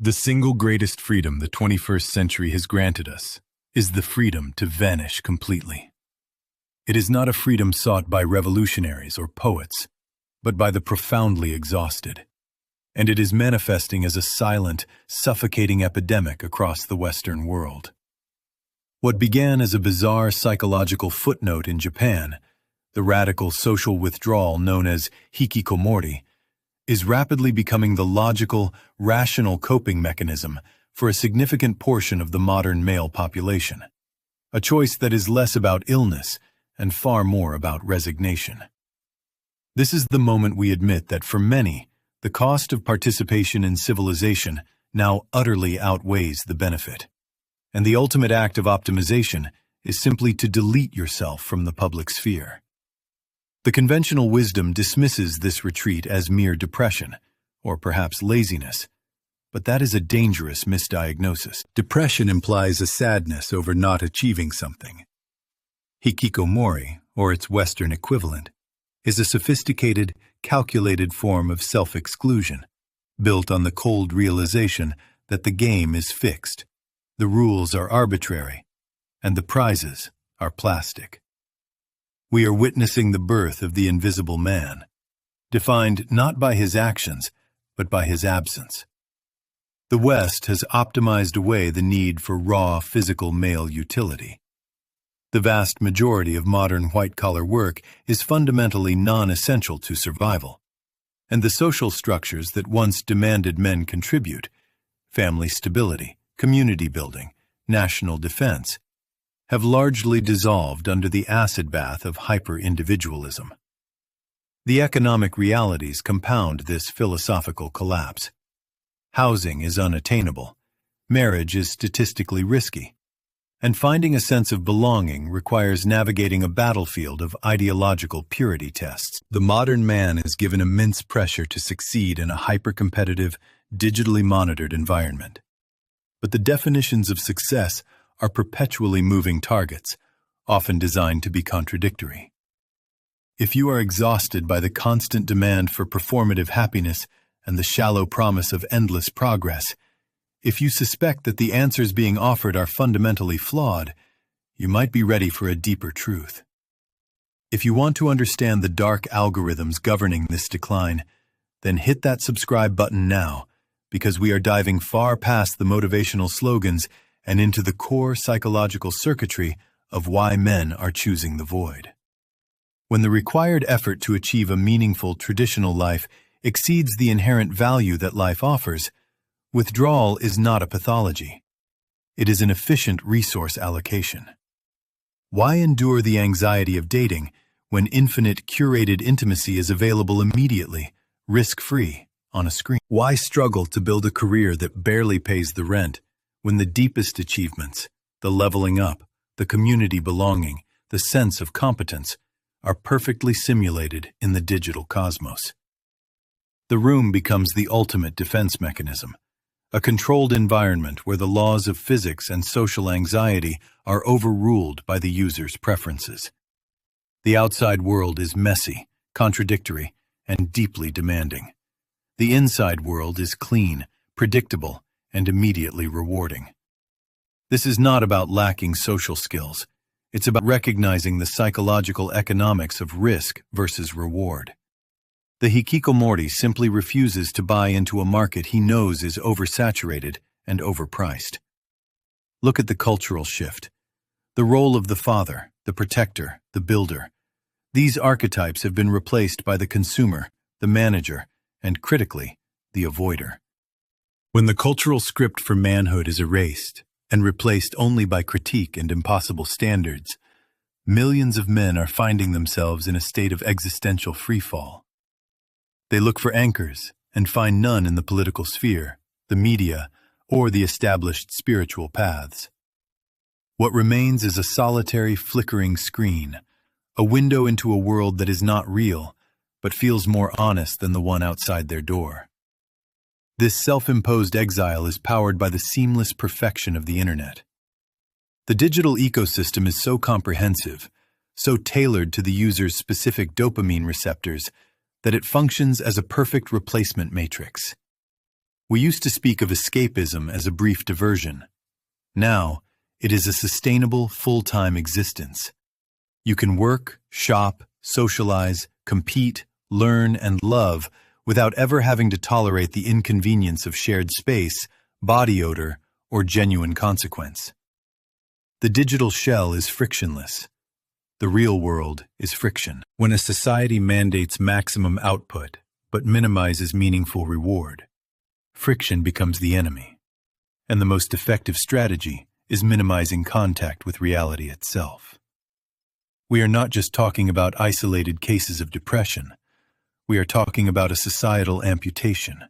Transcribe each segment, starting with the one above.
The single greatest freedom the 21st century has granted us is the freedom to vanish completely. It is not a freedom sought by revolutionaries or poets, but by the profoundly exhausted. And it is manifesting as a silent, suffocating epidemic across the Western world. What began as a bizarre psychological footnote in Japan, the radical social withdrawal known as Hikikomori, is rapidly becoming the logical, rational coping mechanism for a significant portion of the modern male population, a choice that is less about illness and far more about resignation. This is the moment we admit that for many, the cost of participation in civilization now utterly outweighs the benefit, and the ultimate act of optimization is simply to delete yourself from the public sphere. The conventional wisdom dismisses this retreat as mere depression, or perhaps laziness, but that is a dangerous misdiagnosis. Depression implies a sadness over not achieving something. Hikikomori, or its Western equivalent, is a sophisticated, calculated form of self-exclusion, built on the cold realization that the game is fixed, the rules are arbitrary, and the prizes are plastic. We are witnessing the birth of the invisible man, defined not by his actions, but by his absence. The West has optimized away the need for raw physical male utility. The vast majority of modern white-collar work is fundamentally non-essential to survival, and the social structures that once demanded men contribute, family stability, community building, national defense, have largely dissolved under the acid bath of hyper-individualism. The economic realities compound this philosophical collapse. Housing is unattainable, marriage is statistically risky, and finding a sense of belonging requires navigating a battlefield of ideological purity tests. The modern man is given immense pressure to succeed in a hyper-competitive, digitally monitored environment. But the definitions of success are perpetually moving targets, often designed to be contradictory. If you are exhausted by the constant demand for performative happiness and the shallow promise of endless progress, if you suspect that the answers being offered are fundamentally flawed, you might be ready for a deeper truth. If you want to understand the dark algorithms governing this decline, then hit that subscribe button now, because we are diving far past the motivational slogans and into the core psychological circuitry of why men are choosing the void. When the required effort to achieve a meaningful traditional life exceeds the inherent value that life offers, withdrawal is not a pathology. It is an efficient resource allocation. Why endure the anxiety of dating when infinite curated intimacy is available immediately, risk-free, on a screen? Why struggle to build a career that barely pays the rent when the deepest achievements, the leveling up, the community belonging, the sense of competence, are perfectly simulated in the digital cosmos? The room becomes the ultimate defense mechanism, a controlled environment where the laws of physics and social anxiety are overruled by the user's preferences. The outside world is messy, contradictory, and deeply demanding. The inside world is clean, predictable, and immediately rewarding. This is not about lacking social skills. It's about recognizing the psychological economics of risk versus reward. The Hikikomori simply refuses to buy into a market he knows is oversaturated and overpriced. Look at the cultural shift. The role of the father, the protector, the builder. These archetypes have been replaced by the consumer, the manager, and critically, the avoider. When the cultural script for manhood is erased and replaced only by critique and impossible standards, millions of men are finding themselves in a state of existential freefall. They look for anchors and find none in the political sphere, the media, or the established spiritual paths. What remains is a solitary, flickering screen, a window into a world that is not real, but feels more honest than the one outside their door. This self-imposed exile is powered by the seamless perfection of the internet. The digital ecosystem is so comprehensive, so tailored to the user's specific dopamine receptors, that it functions as a perfect replacement matrix. We used to speak of escapism as a brief diversion. Now, it is a sustainable, full-time existence. You can work, shop, socialize, compete, learn, and love without ever having to tolerate the inconvenience of shared space, body odor, or genuine consequence. The digital shell is frictionless. The real world is friction. When a society mandates maximum output but minimizes meaningful reward, friction becomes the enemy. And the most effective strategy is minimizing contact with reality itself. We are not just talking about isolated cases of depression. We are talking about a societal amputation,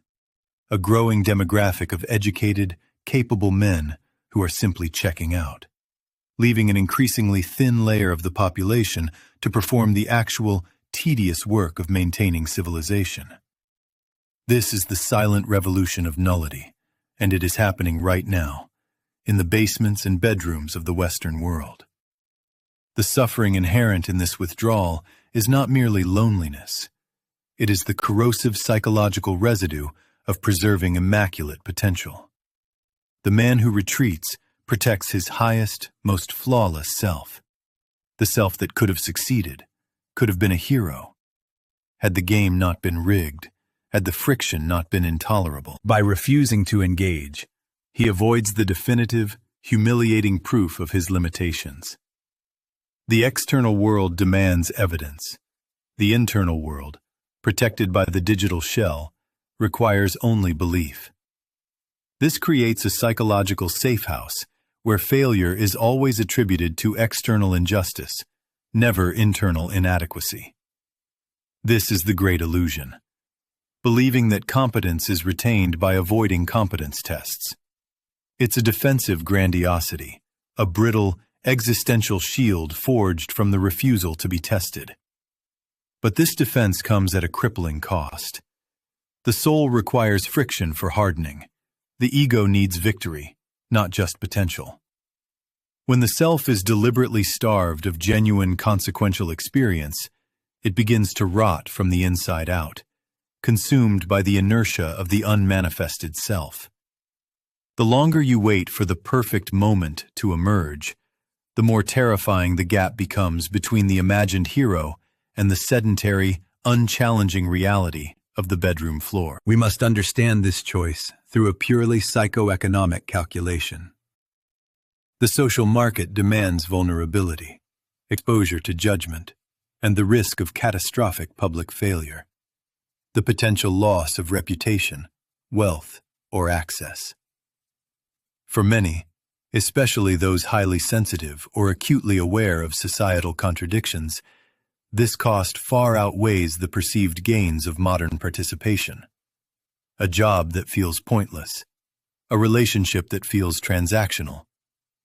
a growing demographic of educated, capable men who are simply checking out, leaving an increasingly thin layer of the population to perform the actual, tedious work of maintaining civilization. This is the silent revolution of nullity, and it is happening right now, in the basements and bedrooms of the Western world. The suffering inherent in this withdrawal is not merely loneliness. It is the corrosive psychological residue of preserving immaculate potential. The man who retreats protects his highest, most flawless self, the self that could have succeeded, could have been a hero, had the game not been rigged, had the friction not been intolerable. By refusing to engage, he avoids the definitive, humiliating proof of his limitations. The external world demands evidence. The internal world, protected by the digital shell, requires only belief. This creates a psychological safe house where failure is always attributed to external injustice, never internal inadequacy. This is the great illusion, believing that competence is retained by avoiding competence tests. It's a defensive grandiosity, a brittle, existential shield forged from the refusal to be tested. But this defense comes at a crippling cost. The soul requires friction for hardening. The ego needs victory, not just potential. When the self is deliberately starved of genuine consequential experience, it begins to rot from the inside out, consumed by the inertia of the unmanifested self. The longer you wait for the perfect moment to emerge, the more terrifying the gap becomes between the imagined hero and the sedentary, unchallenging reality of the bedroom floor. We must understand this choice through a purely psychoeconomic calculation. The social market demands vulnerability, exposure to judgment, and the risk of catastrophic public failure, the potential loss of reputation, wealth, or access. For many, especially those highly sensitive or acutely aware of societal contradictions, this cost far outweighs the perceived gains of modern participation. A job that feels pointless, a relationship that feels transactional,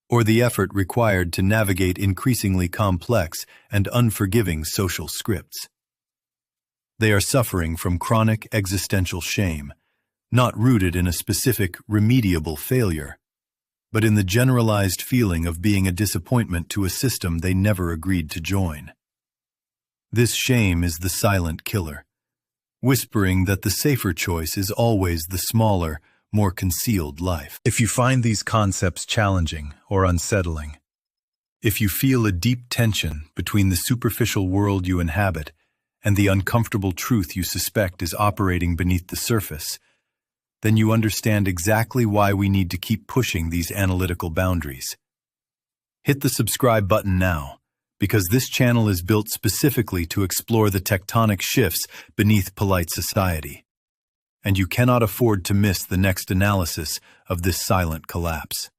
or the effort required to navigate increasingly complex and unforgiving social scripts. They are suffering from chronic existential shame, not rooted in a specific remediable failure, but in the generalized feeling of being a disappointment to a system they never agreed to join. This shame is the silent killer, whispering that the safer choice is always the smaller, more concealed life. If you find these concepts challenging or unsettling, if you feel a deep tension between the superficial world you inhabit and the uncomfortable truth you suspect is operating beneath the surface, then you understand exactly why we need to keep pushing these analytical boundaries. Hit the subscribe button now, because this channel is built specifically to explore the tectonic shifts beneath polite society. And you cannot afford to miss the next analysis of this silent collapse.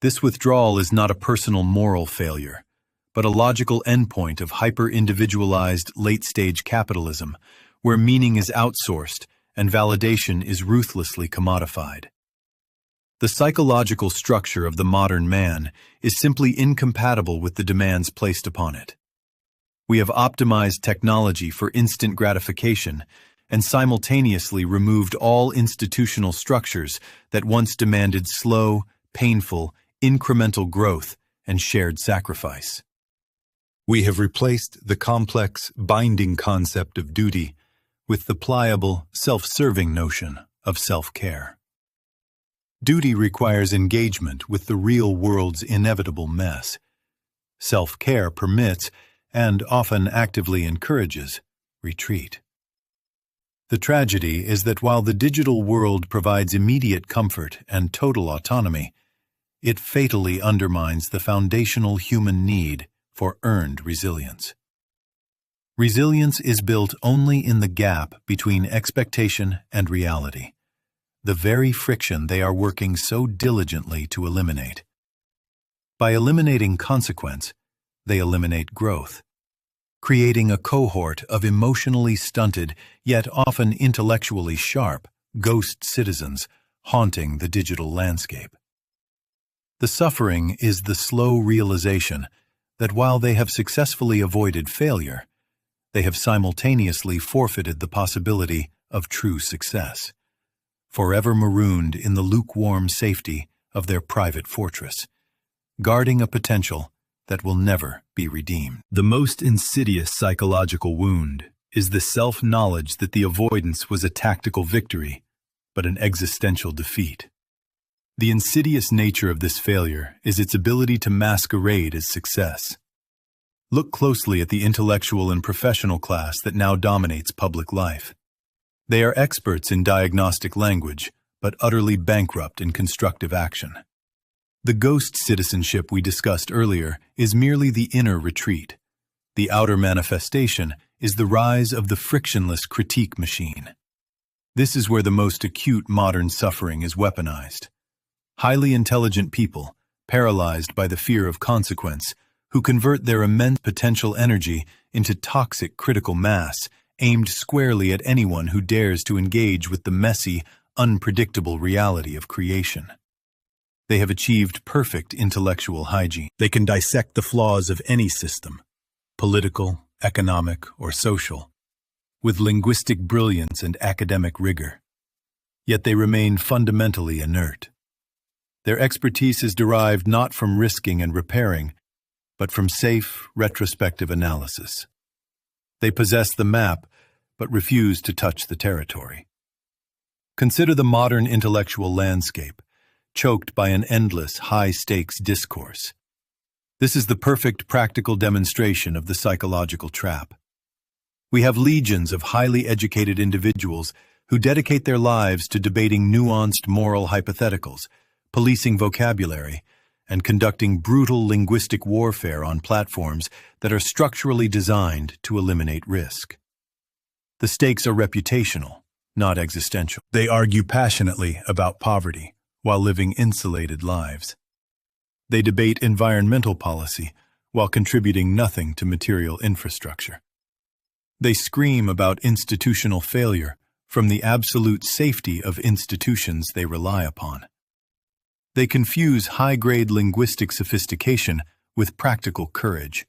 This withdrawal is not a personal moral failure, but a logical endpoint of hyper-individualized late-stage capitalism, where meaning is outsourced and validation is ruthlessly commodified. The psychological structure of the modern man is simply incompatible with the demands placed upon it. We have optimized technology for instant gratification and simultaneously removed all institutional structures that once demanded slow, painful, incremental growth and shared sacrifice. We have replaced the complex, binding concept of duty with the pliable, self-serving notion of self-care. Duty requires engagement with the real world's inevitable mess. Self-care permits, and often actively encourages, retreat. The tragedy is that while the digital world provides immediate comfort and total autonomy, it fatally undermines the foundational human need for earned resilience. Resilience is built only in the gap between expectation and reality, the very friction they are working so diligently to eliminate. By eliminating consequence, they eliminate growth, creating a cohort of emotionally stunted, yet often intellectually sharp, ghost citizens haunting the digital landscape. The suffering is the slow realization that while they have successfully avoided failure, they have simultaneously forfeited the possibility of true success, forever marooned in the lukewarm safety of their private fortress, guarding a potential that will never be redeemed. The most insidious psychological wound is the self-knowledge that the avoidance was a tactical victory, but an existential defeat. The insidious nature of this failure is its ability to masquerade as success. Look closely at the intellectual and professional class that now dominates public life. They are experts in diagnostic language, but utterly bankrupt in constructive action. The ghost citizenship we discussed earlier is merely the inner retreat. The outer manifestation is the rise of the frictionless critique machine. This is where the most acute modern suffering is weaponized. Highly intelligent people, paralyzed by the fear of consequence, who convert their immense potential energy into toxic critical mass aimed squarely at anyone who dares to engage with the messy, unpredictable reality of creation. They have achieved perfect intellectual hygiene. They can dissect the flaws of any system, political, economic, or social, with linguistic brilliance and academic rigor. Yet they remain fundamentally inert. Their expertise is derived not from risking and repairing, but from safe, retrospective analysis. They possess the map, but refuse to touch the territory. Consider the modern intellectual landscape, choked by an endless, high-stakes discourse. This is the perfect practical demonstration of the psychological trap. We have legions of highly educated individuals who dedicate their lives to debating nuanced moral hypotheticals, policing vocabulary, and conducting brutal linguistic warfare on platforms that are structurally designed to eliminate risk. The stakes are reputational, not existential. They argue passionately about poverty while living insulated lives. They debate environmental policy while contributing nothing to material infrastructure. They scream about institutional failure from the absolute safety of institutions they rely upon. They confuse high-grade linguistic sophistication with practical courage.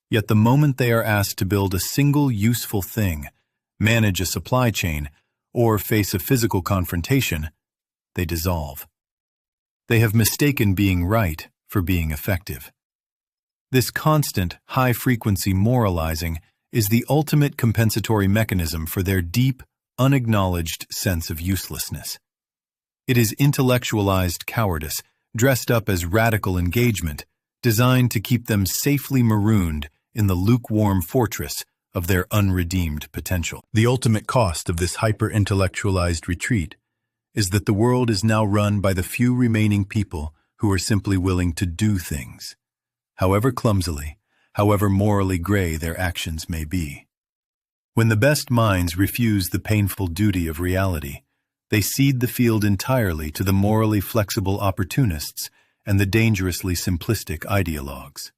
Yet the moment they are asked to build a single useful thing, manage a supply chain, or face a physical confrontation, they dissolve. They have mistaken being right for being effective. This constant, high-frequency moralizing is the ultimate compensatory mechanism for their deep, unacknowledged sense of uselessness. It is intellectualized cowardice, dressed up as radical engagement, designed to keep them safely marooned in the lukewarm fortress of their unredeemed potential. The ultimate cost of this hyper-intellectualized retreat is that the world is now run by the few remaining people who are simply willing to do things, however clumsily, however morally gray their actions may be. When the best minds refuse the painful duty of reality, they cede the field entirely to the morally flexible opportunists and the dangerously simplistic ideologues.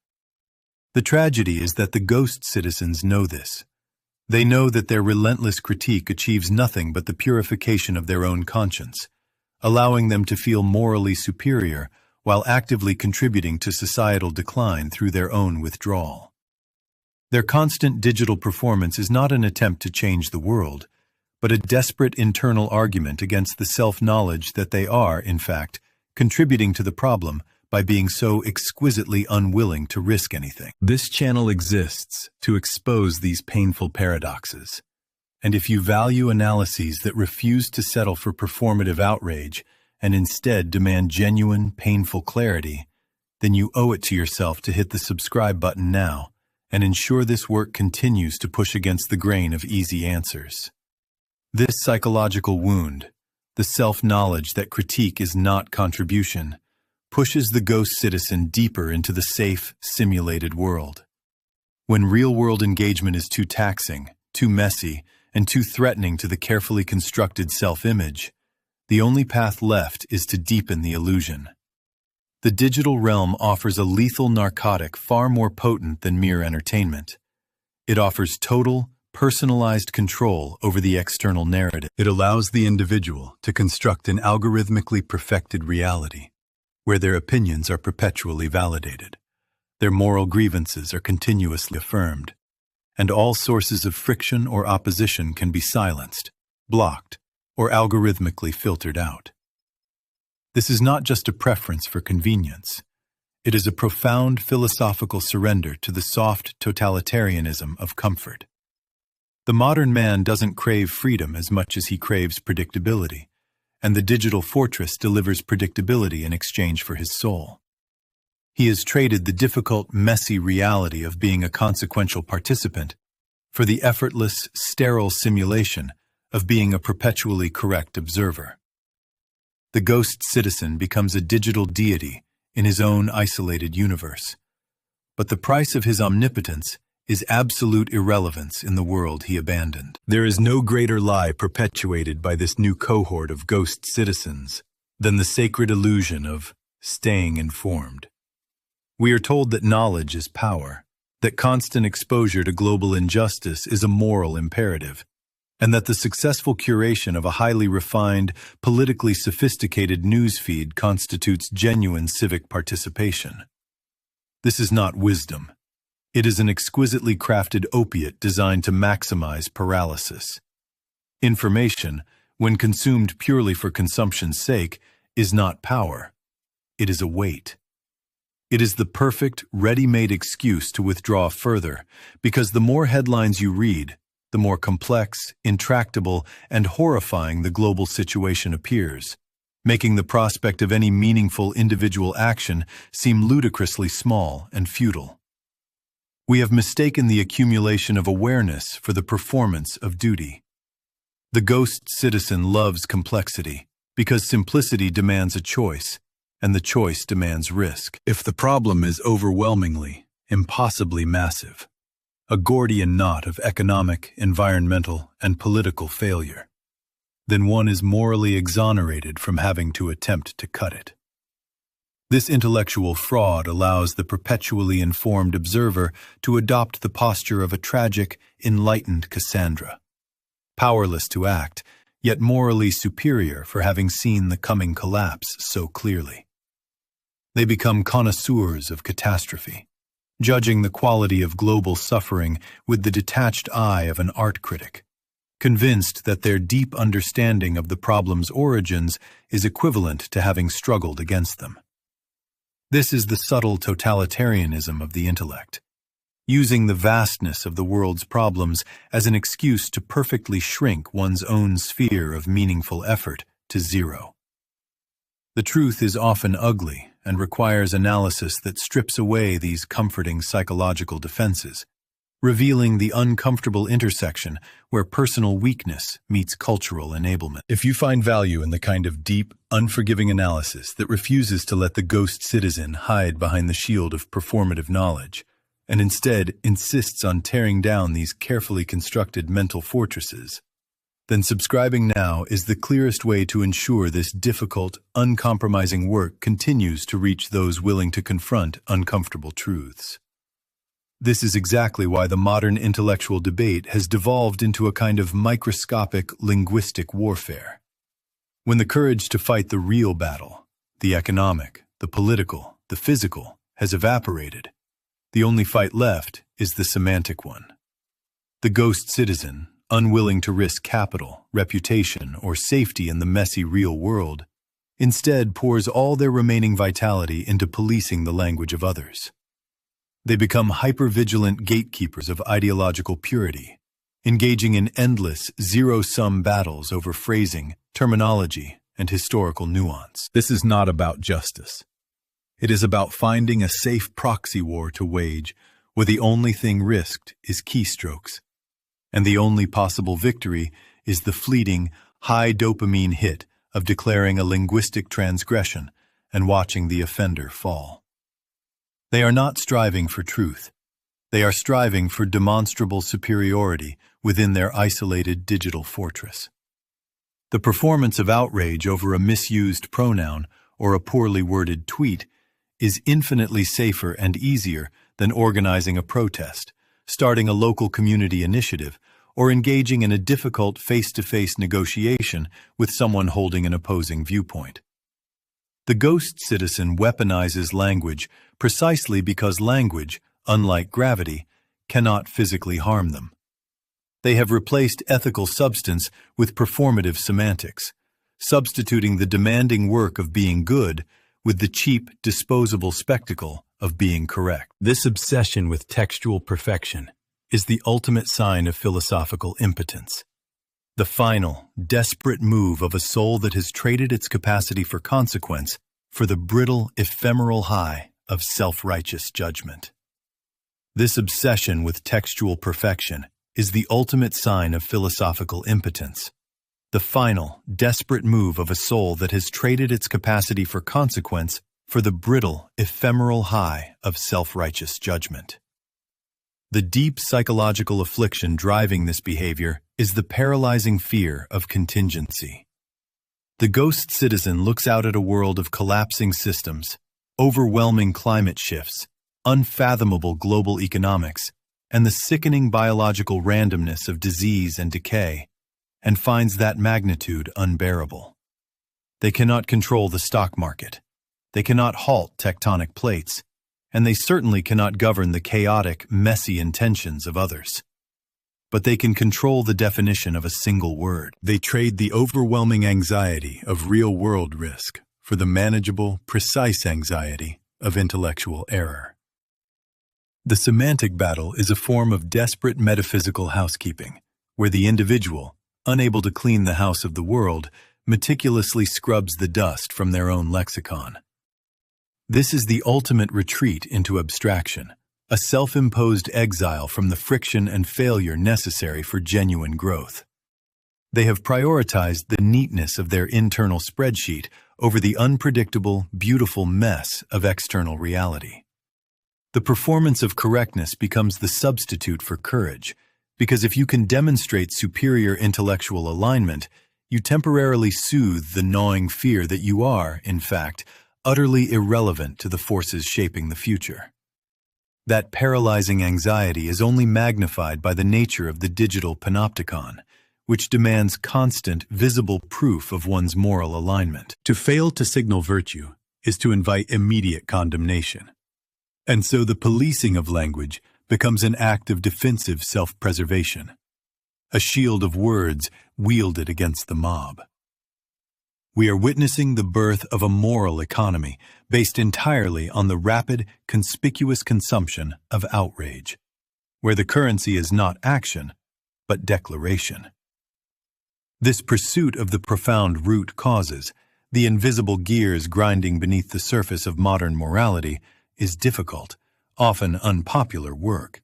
The tragedy is that the ghost citizens know this. They know that their relentless critique achieves nothing but the purification of their own conscience, allowing them to feel morally superior while actively contributing to societal decline through their own withdrawal. Their constant digital performance is not an attempt to change the world, but a desperate internal argument against the self-knowledge that they are, in fact, contributing to the problem by being so exquisitely unwilling to risk anything. This channel exists to expose these painful paradoxes, And if you value analyses that refuse to settle for performative outrage and instead demand genuine, painful clarity, then you owe it to yourself to hit the subscribe button now and ensure this work continues to push against the grain of easy answers. This psychological wound, the self-knowledge that critique is not contribution, pushes the ghost citizen deeper into the safe, simulated world. When real-world engagement is too taxing, too messy, and too threatening to the carefully constructed self-image, the only path left is to deepen the illusion. The digital realm offers a lethal narcotic far more potent than mere entertainment. It offers total, personalized control over the external narrative. It allows the individual to construct an algorithmically perfected reality, where their opinions are perpetually validated, their moral grievances are continuously affirmed, and all sources of friction or opposition can be silenced, blocked, or algorithmically filtered out. This is not just a preference for convenience. It is a profound philosophical surrender to the soft totalitarianism of comfort. The modern man doesn't crave freedom as much as he craves predictability, and the digital fortress delivers predictability in exchange for his soul. He has traded the difficult, messy reality of being a consequential participant for the effortless, sterile simulation of being a perpetually correct observer. The ghost citizen becomes a digital deity in his own isolated universe. But the price of his omnipotence is absolute irrelevance in the world he abandoned. There is no greater lie perpetuated by this new cohort of ghost citizens than the sacred illusion of staying informed. We are told that knowledge is power, that constant exposure to global injustice is a moral imperative, and that the successful curation of a highly refined, politically sophisticated newsfeed constitutes genuine civic participation. This is not wisdom. It is an exquisitely crafted opiate designed to maximize paralysis. Information, when consumed purely for consumption's sake, is not power. It is a weight. It is the perfect, ready-made excuse to withdraw further, because the more headlines you read, the more complex, intractable, and horrifying the global situation appears, making the prospect of any meaningful individual action seem ludicrously small and futile. We have mistaken the accumulation of awareness for the performance of duty. The ghost citizen loves complexity, because simplicity demands a choice, and the choice demands risk. If the problem is overwhelmingly, impossibly massive, a Gordian knot of economic, environmental, and political failure, then one is morally exonerated from having to attempt to cut it. This intellectual fraud allows the perpetually informed observer to adopt the posture of a tragic, enlightened Cassandra, powerless to act, yet morally superior for having seen the coming collapse so clearly. They become connoisseurs of catastrophe, judging the quality of global suffering with the detached eye of an art critic, convinced that their deep understanding of the problem's origins is equivalent to having struggled against them. This is the subtle totalitarianism of the intellect, using the vastness of the world's problems as an excuse to perfectly shrink one's own sphere of meaningful effort to zero. The truth is often ugly and requires analysis that strips away these comforting psychological defenses, revealing the uncomfortable intersection where personal weakness meets cultural enablement. If you find value in the kind of deep, unforgiving analysis that refuses to let the ghost citizen hide behind the shield of performative knowledge, and instead insists on tearing down these carefully constructed mental fortresses, then subscribing now is the clearest way to ensure this difficult, uncompromising work continues to reach those willing to confront uncomfortable truths. This is exactly why the modern intellectual debate has devolved into a kind of microscopic linguistic warfare. When the courage to fight the real battle, the economic, the political, the physical, has evaporated, the only fight left is the semantic one. The ghost citizen, unwilling to risk capital, reputation, or safety in the messy real world, instead pours all their remaining vitality into policing the language of others. They become hyper-vigilant gatekeepers of ideological purity, engaging in endless, zero-sum battles over phrasing, terminology, and historical nuance. This is not about justice. It is about finding a safe proxy war to wage, where the only thing risked is keystrokes, and the only possible victory is the fleeting, high dopamine hit of declaring a linguistic transgression and watching the offender fall. They are not striving for truth. They are striving for demonstrable superiority within their isolated digital fortress. The performance of outrage over a misused pronoun or a poorly worded tweet is infinitely safer and easier than organizing a protest, starting a local community initiative, or engaging in a difficult face-to-face negotiation with someone holding an opposing viewpoint. The ghost citizen weaponizes language precisely because language, unlike gravity, cannot physically harm them. They have replaced ethical substance with performative semantics, substituting the demanding work of being good with the cheap, disposable spectacle of being correct. This obsession with textual perfection is the ultimate sign of philosophical impotence. The final, desperate move of a soul that has traded its capacity for consequence for the brittle, ephemeral high of self-righteous judgment. This obsession with textual perfection is the ultimate sign of philosophical impotence. The final, desperate move of a soul that has traded its capacity for consequence for the brittle, ephemeral high of self-righteous judgment. The deep psychological affliction driving this behavior is the paralyzing fear of contingency. The ghost citizen looks out at a world of collapsing systems, overwhelming climate shifts, unfathomable global economics, and the sickening biological randomness of disease and decay, and finds that magnitude unbearable. They cannot control the stock market. They cannot halt tectonic plates, and they certainly cannot govern the chaotic, messy intentions of others. But they can control the definition of a single word. They trade the overwhelming anxiety of real-world risk for the manageable, precise anxiety of intellectual error. The semantic battle is a form of desperate metaphysical housekeeping, where the individual, unable to clean the house of the world, meticulously scrubs the dust from their own lexicon. This is the ultimate retreat into abstraction, a self-imposed exile from the friction and failure necessary for genuine growth. They have prioritized the neatness of their internal spreadsheet over the unpredictable, beautiful mess of external reality. The performance of correctness becomes the substitute for courage, because if you can demonstrate superior intellectual alignment, you temporarily soothe the gnawing fear that you are, in fact, utterly irrelevant to the forces shaping the future. That paralyzing anxiety is only magnified by the nature of the digital panopticon, which demands constant, visible proof of one's moral alignment. To fail to signal virtue is to invite immediate condemnation. And so the policing of language becomes an act of defensive self-preservation, a shield of words wielded against the mob. We are witnessing the birth of a moral economy based entirely on the rapid, conspicuous consumption of outrage, where the currency is not action, but declaration. This pursuit of the profound root causes, the invisible gears grinding beneath the surface of modern morality, is difficult, often unpopular work.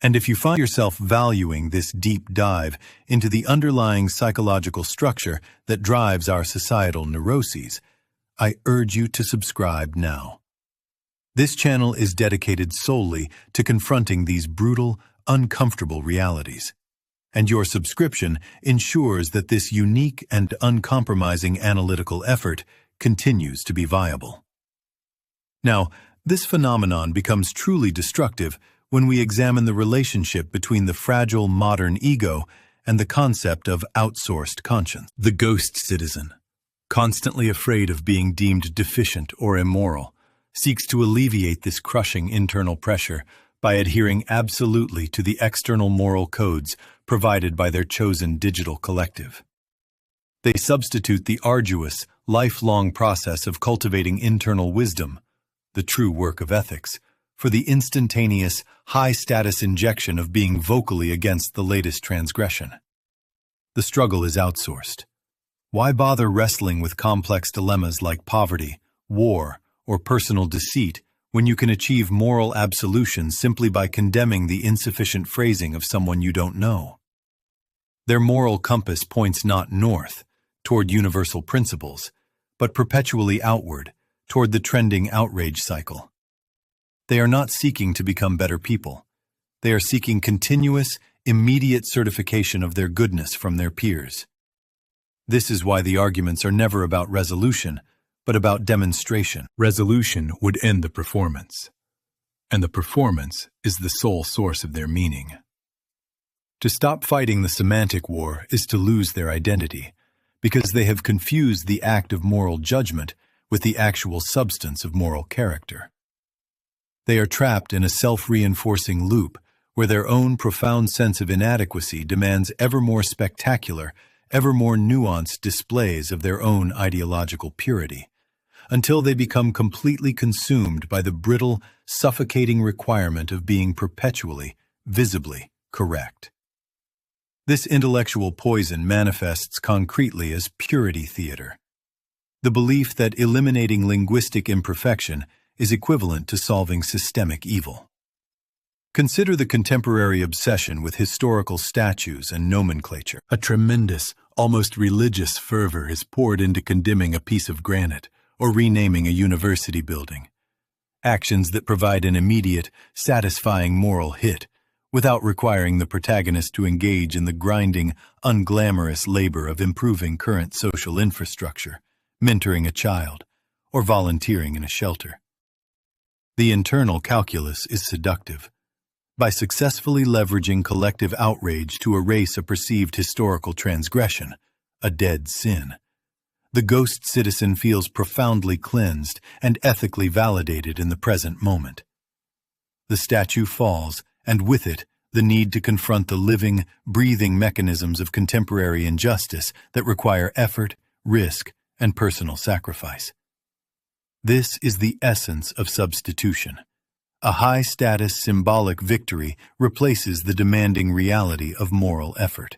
And if you find yourself valuing this deep dive into the underlying psychological structure that drives our societal neuroses, I urge you to subscribe now. This channel is dedicated solely to confronting these brutal, uncomfortable realities, and your subscription ensures that this unique and uncompromising analytical effort continues to be viable. Now, this phenomenon becomes truly destructive when we examine the relationship between the fragile modern ego and the concept of outsourced conscience. The ghost citizen, constantly afraid of being deemed deficient or immoral, seeks to alleviate this crushing internal pressure by adhering absolutely to the external moral codes provided by their chosen digital collective. They substitute the arduous, lifelong process of cultivating internal wisdom, the true work of ethics, for the instantaneous, high-status injection of being vocally against the latest transgression. The struggle is outsourced. Why bother wrestling with complex dilemmas like poverty, war, or personal deceit when you can achieve moral absolution simply by condemning the insufficient phrasing of someone you don't know? Their moral compass points not north, toward universal principles, but perpetually outward, toward the trending outrage cycle. They are not seeking to become better people. They are seeking continuous, immediate certification of their goodness from their peers. This is why the arguments are never about resolution, but about demonstration. Resolution would end the performance, and the performance is the sole source of their meaning. To stop fighting the semantic war is to lose their identity, because they have confused the act of moral judgment with the actual substance of moral character. They are trapped in a self-reinforcing loop where their own profound sense of inadequacy demands ever more spectacular, ever more nuanced displays of their own ideological purity, until they become completely consumed by the brittle, suffocating requirement of being perpetually, visibly correct. This intellectual poison manifests concretely as purity theater, the belief that eliminating linguistic imperfection is equivalent to solving systemic evil. Consider the contemporary obsession with historical statues and nomenclature. A tremendous, almost religious fervor is poured into condemning a piece of granite or renaming a university building. Actions that provide an immediate, satisfying moral hit without requiring the protagonist to engage in the grinding, unglamorous labor of improving current social infrastructure, mentoring a child, or volunteering in a shelter. The internal calculus is seductive. By successfully leveraging collective outrage to erase a perceived historical transgression, a dead sin, the ghost citizen feels profoundly cleansed and ethically validated in the present moment. The statue falls, and with it, the need to confront the living, breathing mechanisms of contemporary injustice that require effort, risk, and personal sacrifice. This is the essence of substitution. A high-status symbolic victory replaces the demanding reality of moral effort.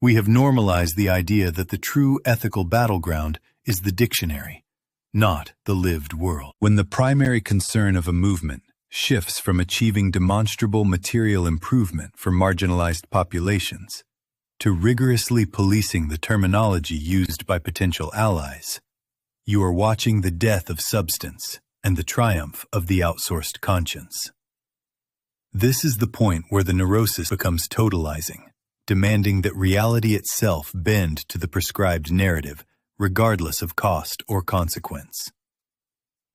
We have normalized the idea that the true ethical battleground is the dictionary, not the lived world. When the primary concern of a movement shifts from achieving demonstrable material improvement for marginalized populations to rigorously policing the terminology used by potential allies, you are watching the death of substance and the triumph of the outsourced conscience. This is the point where the neurosis becomes totalizing, demanding that reality itself bend to the prescribed narrative, regardless of cost or consequence.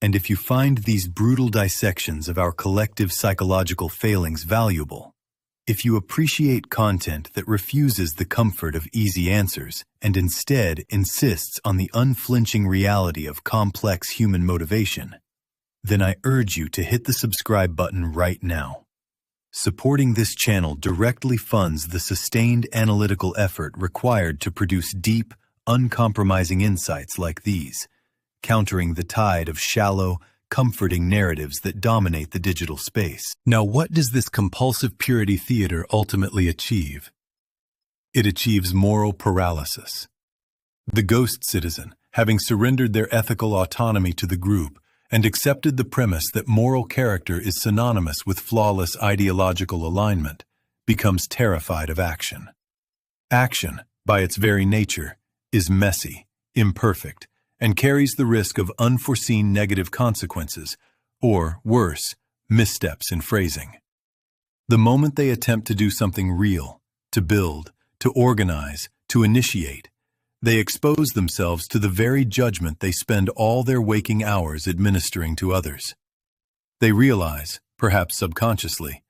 And if you find these brutal dissections of our collective psychological failings valuable, if you appreciate content that refuses the comfort of easy answers and instead insists on the unflinching reality of complex human motivation, then I urge you to hit the subscribe button right now. Supporting this channel directly funds the sustained analytical effort required to produce deep, uncompromising insights like these, countering the tide of shallow, comforting narratives that dominate the digital space. Now, what does this compulsive purity theater ultimately achieve? It achieves moral paralysis. The ghost citizen, having surrendered their ethical autonomy to the group and accepted the premise that moral character is synonymous with flawless ideological alignment, becomes terrified of action. Action, by its very nature, is messy, imperfect, and carries the risk of unforeseen negative consequences, or, worse, missteps in phrasing. The moment they attempt to do something real, to build, to organize, to initiate, they expose themselves to the very judgment they spend all their waking hours administering to others. They realize, perhaps subconsciously,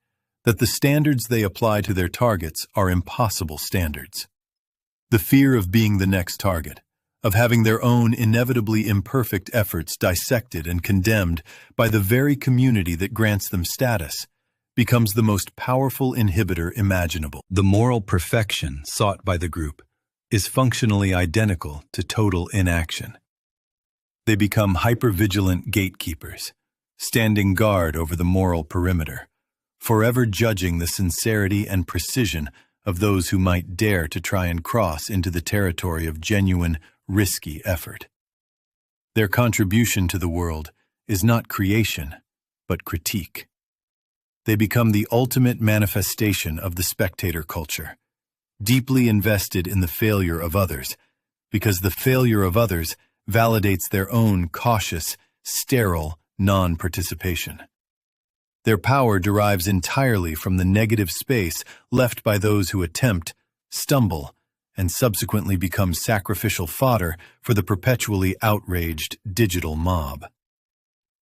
that the standards they apply to their targets are impossible standards. The fear of being the next target, of having their own inevitably imperfect efforts dissected and condemned by the very community that grants them status, becomes the most powerful inhibitor imaginable. The moral perfection sought by the group is functionally identical to total inaction. They become hypervigilant gatekeepers, standing guard over the moral perimeter, forever judging the sincerity and precision of those who might dare to try and cross into the territory of genuine, risky effort. Their contribution to the world is not creation, but critique. They become the ultimate manifestation of the spectator culture, deeply invested in the failure of others, because the failure of others validates their own cautious, sterile non-participation. Their power derives entirely from the negative space left by those who attempt, stumble, and subsequently become sacrificial fodder for the perpetually outraged digital mob.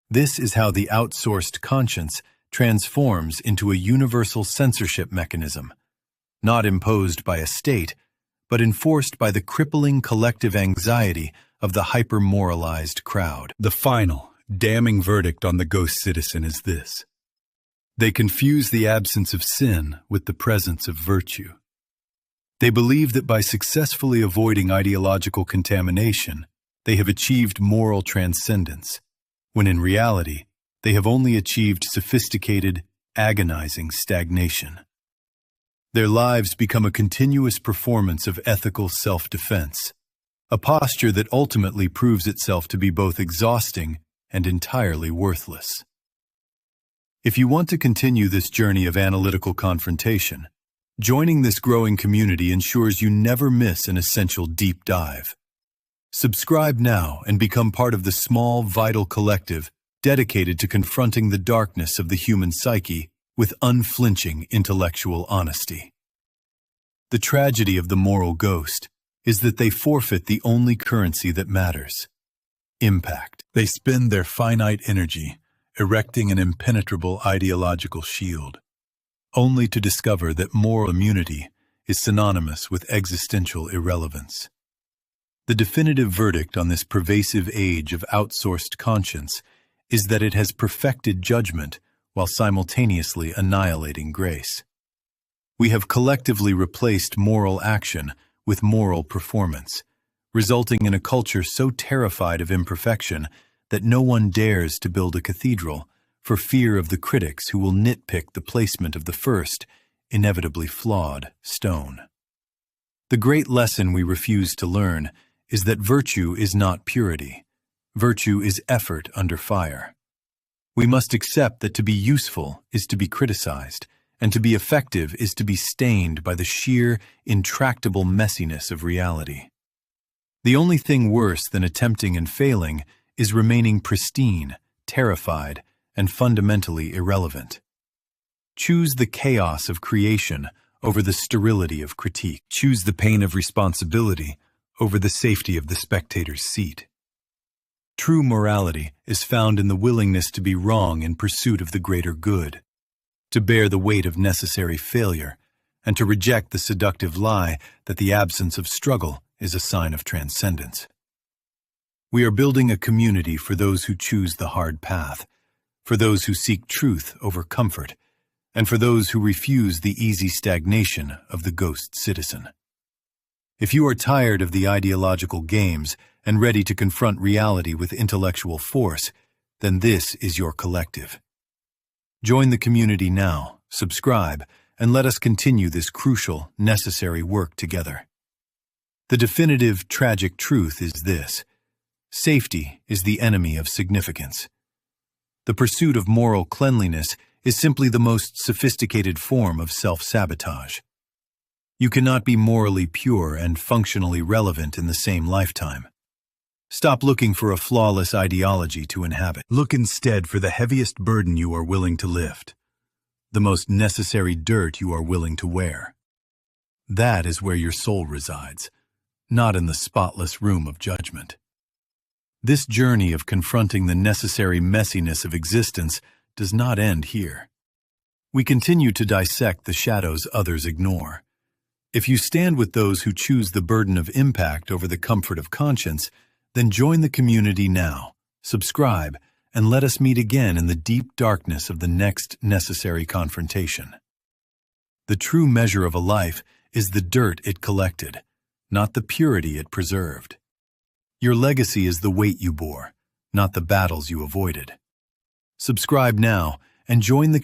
This is how the outsourced conscience transforms into a universal censorship mechanism, not imposed by a state, but enforced by the crippling collective anxiety of the hyper-moralized crowd. The final, damning verdict on the ghost citizen is this: they confuse the absence of sin with the presence of virtue. They believe that by successfully avoiding ideological contamination, they have achieved moral transcendence, when in reality, they have only achieved sophisticated, agonizing stagnation. Their lives become a continuous performance of ethical self-defense, a posture that ultimately proves itself to be both exhausting and entirely worthless. If you want to continue this journey of analytical confrontation, joining this growing community ensures you never miss an essential deep dive. Subscribe now and become part of the small, vital collective dedicated to confronting the darkness of the human psyche with unflinching intellectual honesty. The tragedy of the moral ghost is that they forfeit the only currency that matters: impact. They spend their finite energy erecting an impenetrable ideological shield, only to discover that moral immunity is synonymous with existential irrelevance. The definitive verdict on this pervasive age of outsourced conscience is that it has perfected judgment while simultaneously annihilating grace. We have collectively replaced moral action with moral performance, resulting in a culture so terrified of imperfection that no one dares to build a cathedral for fear of the critics who will nitpick the placement of the first, inevitably flawed, stone. The great lesson we refuse to learn is that virtue is not purity. Virtue is effort under fire. We must accept that to be useful is to be criticized, and to be effective is to be stained by the sheer, intractable messiness of reality. The only thing worse than attempting and failing is remaining pristine, terrified, and fundamentally irrelevant. Choose the chaos of creation over the sterility of critique. Choose the pain of responsibility over the safety of the spectator's seat. True morality is found in the willingness to be wrong in pursuit of the greater good, to bear the weight of necessary failure, and to reject the seductive lie that the absence of struggle is a sign of transcendence. We are building a community for those who choose the hard path, for those who seek truth over comfort, and for those who refuse the easy stagnation of the ghost citizen. If you are tired of the ideological games and ready to confront reality with intellectual force, then this is your collective. Join the community now, subscribe, and let us continue this crucial, necessary work together. The definitive, tragic truth is this: safety is the enemy of significance. The pursuit of moral cleanliness is simply the most sophisticated form of self-sabotage. You cannot be morally pure and functionally relevant in the same lifetime. Stop looking for a flawless ideology to inhabit. Look instead for the heaviest burden you are willing to lift, the most necessary dirt you are willing to wear. That is where your soul resides, not in the spotless room of judgment. This journey of confronting the necessary messiness of existence does not end here. We continue to dissect the shadows others ignore. If you stand with those who choose the burden of impact over the comfort of conscience, then join the community now, subscribe, and let us meet again in the deep darkness of the next necessary confrontation. The true measure of a life is the dirt it collected, not the purity it preserved. Your legacy is the weight you bore, not the battles you avoided. Subscribe now and join the